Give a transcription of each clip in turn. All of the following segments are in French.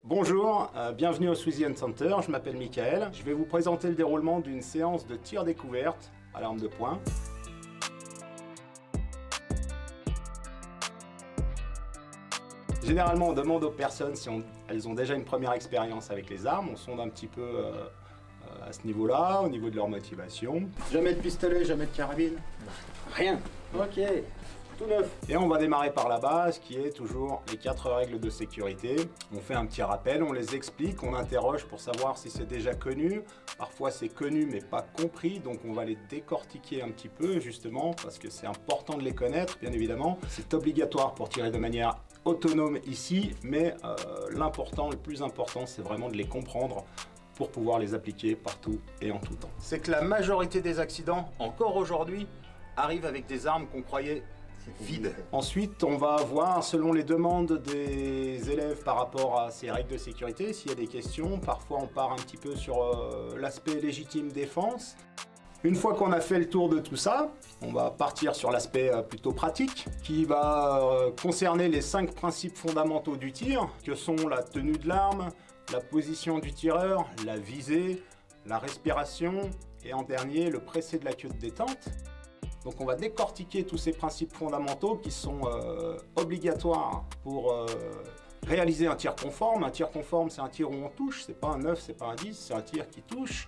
Bonjour, bienvenue au Swizian Center, je m'appelle Michael. Je vais vous présenter le déroulement d'une séance de tir découverte à l'arme de poing. Généralement, on demande aux personnes si elles ont déjà une première expérience avec les armes. On sonde un petit peu à ce niveau-là, au niveau de leur motivation. Jamais de pistolet, jamais de carabine? Rien. Ok. Tout neuf. Et on va démarrer par la base qui est toujours les 4 règles de sécurité. On fait un petit rappel, on les explique, on interroge pour savoir si c'est déjà connu. Parfois c'est connu mais pas compris, donc on va les décortiquer un petit peu justement parce que c'est important de les connaître bien évidemment. C'est obligatoire pour tirer de manière autonome ici, mais l'important, le plus important, c'est vraiment de les comprendre pour pouvoir les appliquer partout et en tout temps. C'est que la majorité des accidents, encore aujourd'hui, arrivent avec des armes qu'on croyait vide. Ensuite, on va voir, selon les demandes des élèves par rapport à ces règles de sécurité, s'il y a des questions. Parfois, on part un petit peu sur l'aspect légitime défense. Une fois qu'on a fait le tour de tout ça, on va partir sur l'aspect plutôt pratique, qui va concerner les 5 principes fondamentaux du tir, que sont la tenue de l'arme, la position du tireur, la visée, la respiration, et en dernier, le presser de la queue de détente. Donc on va décortiquer tous ces principes fondamentaux qui sont obligatoires pour réaliser un tir conforme. Un tir conforme, c'est un tir où on touche, c'est pas un 9, c'est pas un 10, c'est un tir qui touche.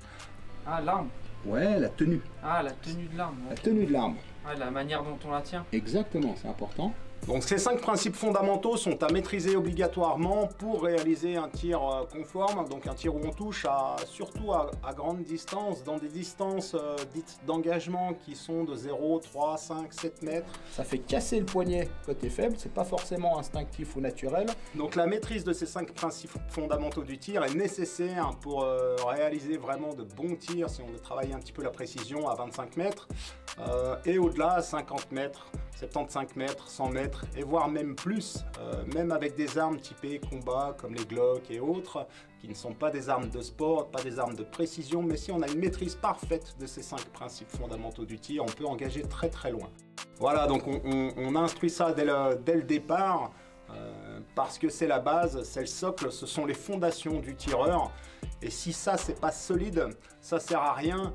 Ah, l'arme. Ouais, la tenue. Ah, la tenue de l'arme. La tenue de l'arme. Ah, la manière dont on la tient. Exactement, c'est important. Donc ces 5 principes fondamentaux sont à maîtriser obligatoirement pour réaliser un tir conforme, donc un tir où on touche surtout à grande distance, dans des distances dites d'engagement qui sont de 0, 3, 5, 7 mètres. Ça fait casser le poignet côté faible, c'est pas forcément instinctif ou naturel. Donc la maîtrise de ces 5 principes fondamentaux du tir est nécessaire pour réaliser vraiment de bons tirs si on veut travailler un petit peu la précision à 25 mètres et au-delà 50 mètres. 75 mètres, 100 mètres et voire même plus, même avec des armes typées combat comme les Glock et autres, qui ne sont pas des armes de sport, pas des armes de précision, mais si on a une maîtrise parfaite de ces 5 principes fondamentaux du tir, on peut engager très très loin. Voilà, donc on instruit ça dès le départ, parce que c'est la base, c'est le socle, ce sont les fondations du tireur. Et si ça c'est pas solide, ça sert à rien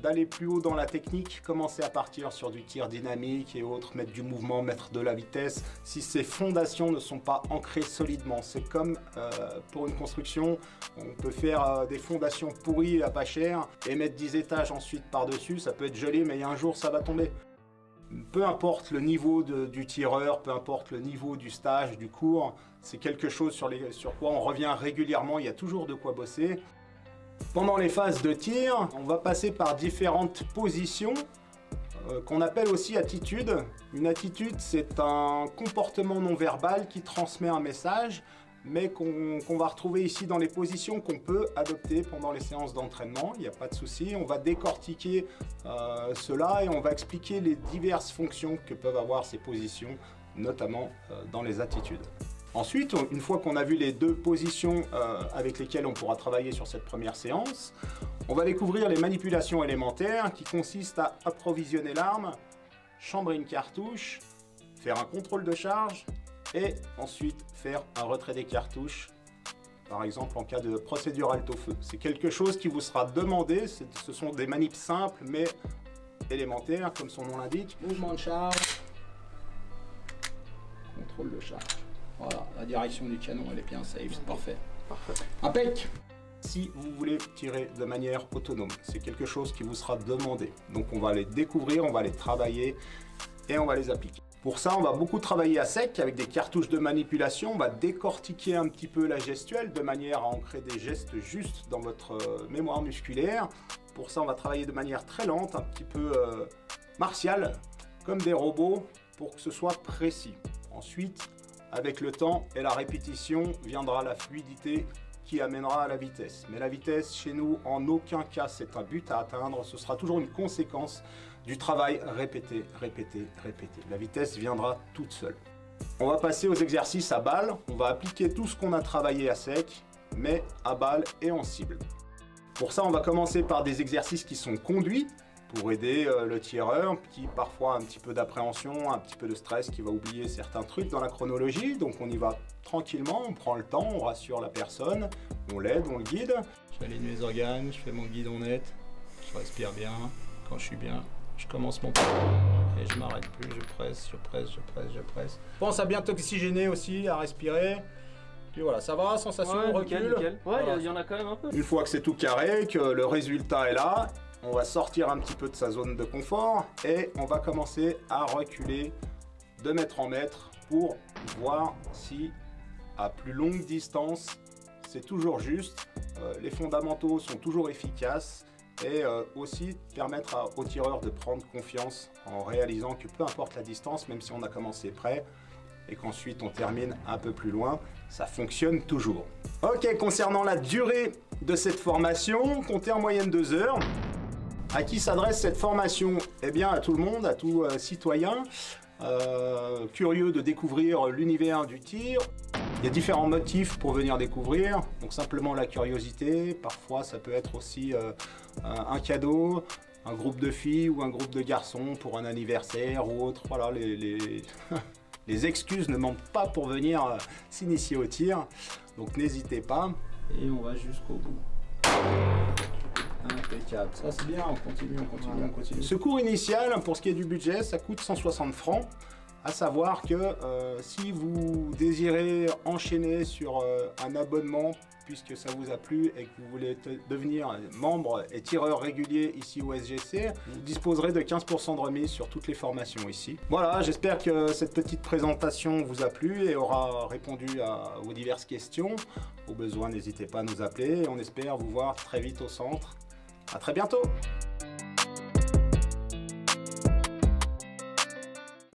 d'aller plus haut dans la technique, commencer à partir sur du tir dynamique et autres, mettre du mouvement, mettre de la vitesse, si ces fondations ne sont pas ancrées solidement. C'est comme pour une construction, on peut faire des fondations pourries à pas cher et mettre 10 étages ensuite par-dessus, ça peut être joli mais un jour ça va tomber. Peu importe le niveau du tireur, peu importe le niveau du stage, du cours, c'est quelque chose sur quoi on revient régulièrement, il y a toujours de quoi bosser. Pendant les phases de tir, on va passer par différentes positions qu'on appelle aussi attitudes. Une attitude, c'est un comportement non verbal qui transmet un message, mais qu'on va retrouver ici dans les positions qu'on peut adopter pendant les séances d'entraînement, il n'y a pas de souci. On va décortiquer cela et on va expliquer les diverses fonctions que peuvent avoir ces positions, notamment dans les attitudes. Ensuite, une fois qu'on a vu les 2 positions avec lesquelles on pourra travailler sur cette première séance, on va découvrir les manipulations élémentaires qui consistent à approvisionner l'arme, chambrer une cartouche, faire un contrôle de charge, et ensuite faire un retrait des cartouches, par exemple en cas de procédure halte au feu. C'est quelque chose qui vous sera demandé, ce sont des manips simples mais élémentaires, comme son nom l'indique. Mouvement de charge, contrôle de charge. Voilà, la direction du canon elle est bien safe, c'est parfait. Parfait. Impec. Si vous voulez tirer de manière autonome, c'est quelque chose qui vous sera demandé. Donc on va les découvrir, on va les travailler et on va les appliquer. Pour ça, on va beaucoup travailler à sec avec des cartouches de manipulation. On va décortiquer un petit peu la gestuelle de manière à ancrer des gestes justes dans votre mémoire musculaire. Pour ça, on va travailler de manière très lente, un petit peu martiale, comme des robots, pour que ce soit précis. Ensuite, avec le temps et la répétition, viendra la fluidité qui amènera à la vitesse. Mais la vitesse, chez nous, en aucun cas, c'est un but à atteindre. Ce sera toujours une conséquence du travail répété, répété, répété. La vitesse viendra toute seule. On va passer aux exercices à balle. On va appliquer tout ce qu'on a travaillé à sec, mais à balle et en cible. Pour ça, on va commencer par des exercices qui sont conduits, pour aider le tireur qui parfois a un petit peu d'appréhension, un petit peu de stress, qui va oublier certains trucs dans la chronologie. Donc on y va tranquillement, on prend le temps, on rassure la personne, on l'aide, on le guide. J'aligne mes organes, je fais mon guidon net, je respire bien. Quand je suis bien, je commence mon pas et je m'arrête plus, je presse, je presse, je presse, je presse. Pense à bien t'oxygéner aussi, à respirer. Puis voilà, ça va, sensation, recul. Nickel. Ouais, il Voilà. y en a quand même un peu. Une fois que c'est tout carré, que le résultat est là, on va sortir un petit peu de sa zone de confort et on va commencer à reculer de mètre en mètre pour voir si à plus longue distance c'est toujours juste, les fondamentaux sont toujours efficaces et aussi permettre au tireur de prendre confiance en réalisant que peu importe la distance, même si on a commencé près et qu'ensuite on termine un peu plus loin, ça fonctionne toujours. Ok, concernant la durée de cette formation, comptez en moyenne 2 heures. À qui s'adresse cette formation? Eh bien à tout le monde, à tout citoyen curieux de découvrir l'univers du tir. Il y a différents motifs pour venir découvrir, donc simplement la curiosité, parfois ça peut être aussi un cadeau, un groupe de filles ou un groupe de garçons pour un anniversaire ou autre. Voilà, les excuses ne manquent pas pour venir s'initier au tir, donc n'hésitez pas. Et on va jusqu'au bout. Impeccable, ça c'est bien, on continue, on continue, on continue. Ce cours initial, pour ce qui est du budget, ça coûte 160 francs. À savoir que si vous désirez enchaîner sur un abonnement, puisque ça vous a plu et que vous voulez devenir membre et tireur régulier ici au SGC, vous disposerez de 15% de remise sur toutes les formations ici. Voilà, j'espère que cette petite présentation vous a plu et aura répondu à vos diverses questions. Au besoin, n'hésitez pas à nous appeler et on espère vous voir très vite au centre. À très bientôt!